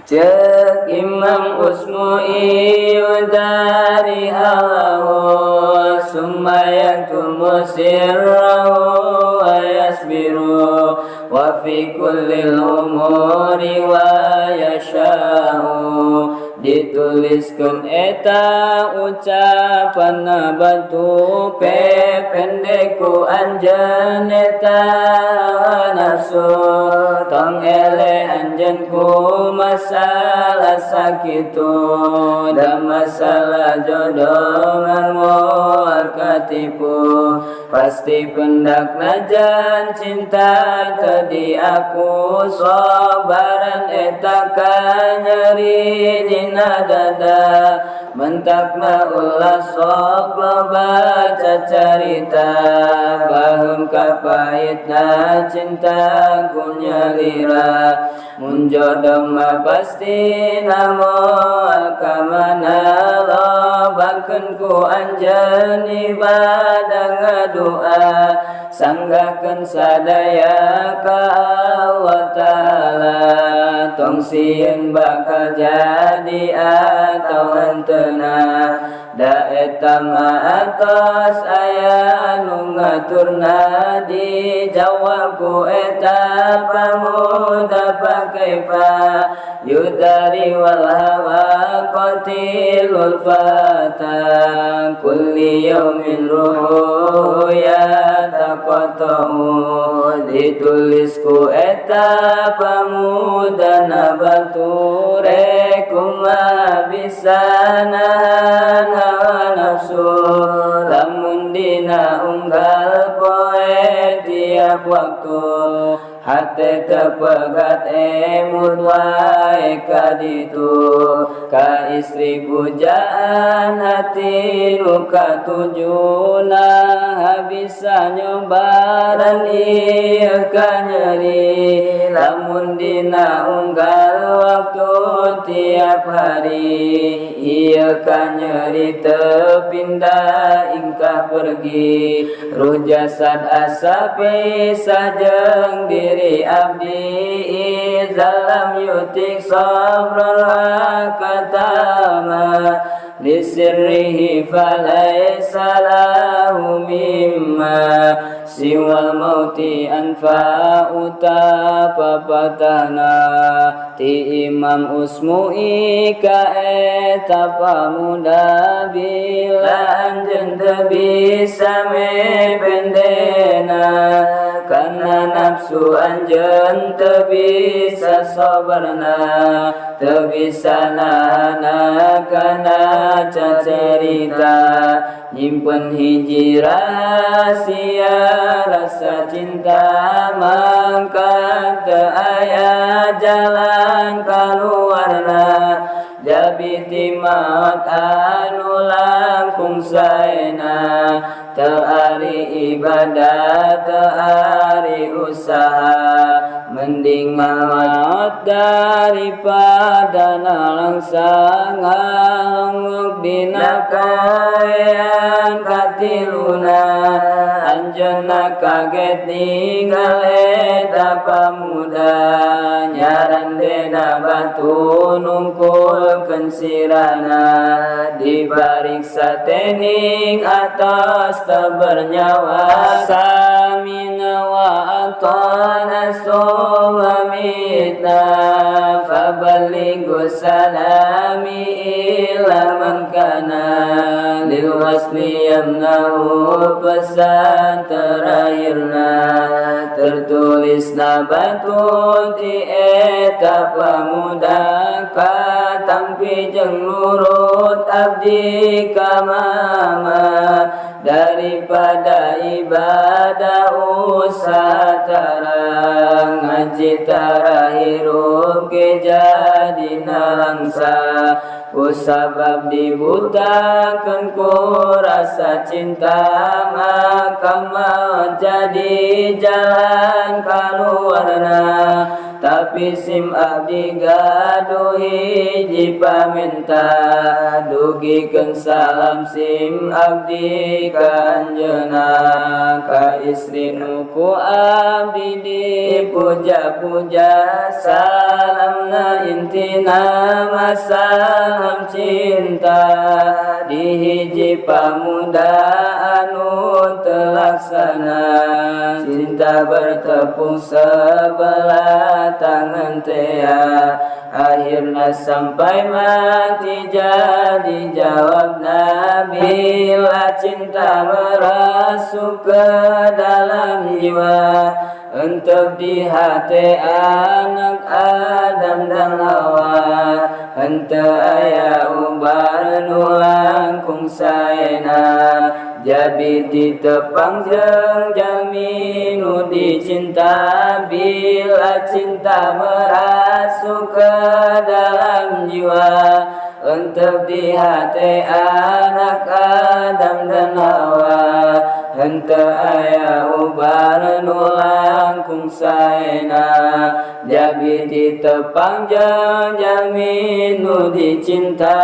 Cek Imam Usmu'i dari halahu summa yaktumu sirrahu wa yasbiru wa fi kullil umuri wa yasha'u. Dituliskan eta ucapan batu pependeku anjen eta nafsu tong ele anjenku masalah sakitu dan masalah jodoh ngarmol katipu pasti pendak najan cinta tadi aku sobaran eta kanyeri dina dada mentakna ulah sok loba cacarita bahum kapahitna cinta kunyalira mun jodoh mah pasti namo kamana lobakeun ku anjeun ibadah ngadua sanggakeun sadaya ka Allah Ta'ala tong sieun bakal jadi atau hentena da eta mah atos aya nu ngaturna dijawab ku eta pamuda pakaifa yudari wal hawa qatilul fata kulli yaumin ruhu ya taqatu ditulis ku eta pamuda nabature kuma bisa nahan hawa nafsu lamun dina unggal poe tiap waktu hati tepegat emut wae kaditu ka istri pujaan hati nuka tujuna habisa nyobaran ieu ka nyeri lamun dina unggal waktu tiap hari ieu ka nyeri tepindah ingkah pergi ruh jasad asapi sajeng diri abdi izalam yutik sabran wa katama lisirrihi falaysa lahu mimma siwal mauti anfa'uta papatana ti Imam Usmu'i ka eta pamuda bila anjeun teu bisa mebendena karena nafsu anjeun teu bisa sabarna teu bisa nahana kana cacarita nyimpen hiji rahasia rasa cinta mangka teu aya jalan kaluarna jabiti maut anu langkung saena teu ari ibadah teu ari usaha mending maut daripada nalangsang ngalongok dina kaean katiluna anjeunna kaget ninggal eta pamuda nyarandena batu nungkulkeun sirana dipariksa tening atas teu bernyawa samina wa atana sumamita fabalighu salami ila man kana lil wasli yamnahu pesan terakhirna tertulis na batu ti eta pamuda katampi jeung nurut abdi ka mama daripada ibadah usaha tarang ngaji tarahirup ke jadina langsa kusabab dibutakeun ku rasa cinta maka jadi jalan kaluarna tapi sim abdi gaduh hiji paminta dugikeun salam sim abdi ka anjeunna ka istri nu ku abdi dipuja-puja salamna kana intina masalam cinta di hiji pamuda anu telaksana cinta bertepung sebelah tangan tea akhirnya sampai mati jadi jawab Nabi la cinta merasuk ke dalam jiwa untuk di hati anak Adam dan Hawa hente aya ubar nulangkung saena jabi ditepang jeung jalmi nu dicinta bila cinta merasuk ke dalam jiwa untuk di hati anak Adam dan Hawa hente aya ubar nulangkung saena jabi ditepang jeung jalmi nu dicinta